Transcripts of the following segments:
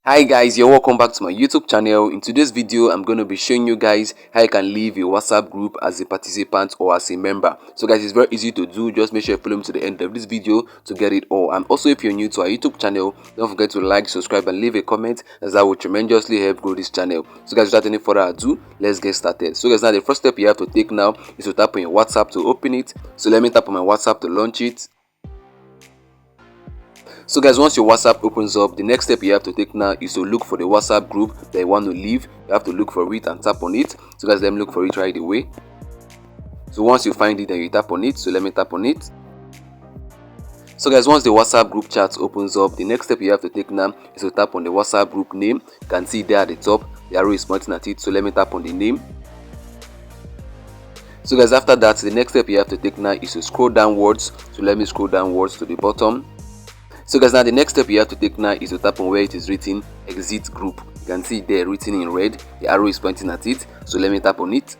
Hi guys, you're welcome back to my YouTube channel. In today's video, I'm going to be showing you guys how you can leave a WhatsApp group as a participant or as a member. So guys, it's very easy to do. Just make sure you follow me to the end of this video to get it all. And also, if you're new to our YouTube channel, don't forget to like, subscribe and leave a comment, as that will tremendously help grow this channel. So guys, without any further ado, let's get started. So guys, now the first step you have to take now is to tap on your WhatsApp to open it. So let me tap on my WhatsApp to launch it. So guys, once your WhatsApp opens up, the next step you have to take now is to look for the WhatsApp group that you want to leave. You have to look for it and tap on it. So guys, let me look for it right away. So once you find it, then you tap on it. So let me tap on it. So guys, once the WhatsApp group chat opens up, the next step you have to take now is to tap on the WhatsApp group name. You can see there at the top, the arrow is pointing at it. So let me tap on the name. So guys, after that, the next step you have to take now is to scroll downwards. So let me scroll downwards to the bottom. So guys, now the next step you have to take now is to tap on where it is written exit group. You can see it there written in red, the arrow is pointing at it. So let me tap on it.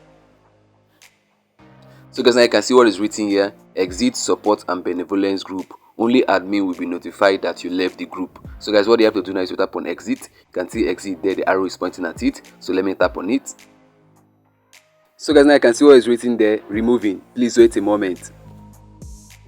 So guys, now you can see what is written here: exit support and benevolence group. Only admin will be notified that you left the group. So guys, what you have to do now is to tap on exit. You can see exit there, the arrow is pointing at it. So let me tap on it. So guys, now you can see what is written there: removing. Please wait a moment.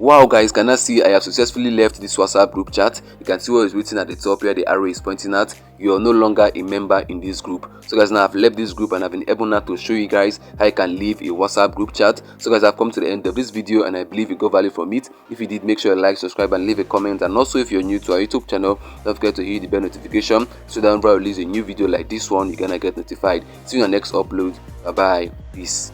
Wow guys, can I see I have successfully left this WhatsApp group chat. You can see what is written at the top where the arrow is pointing at. You are no longer a member in this group. So guys, now I've left this group and I've been able now to show you guys how you can leave a WhatsApp group chat. So guys, I've come to the end of this video and I believe you got value from it. If you did, make sure you like, subscribe and leave a comment. And also, if you're new to our YouTube channel, don't forget to hit the bell notification so that whenever I release a new video like this one, you're gonna get notified. See you in the next upload. Bye bye. Peace.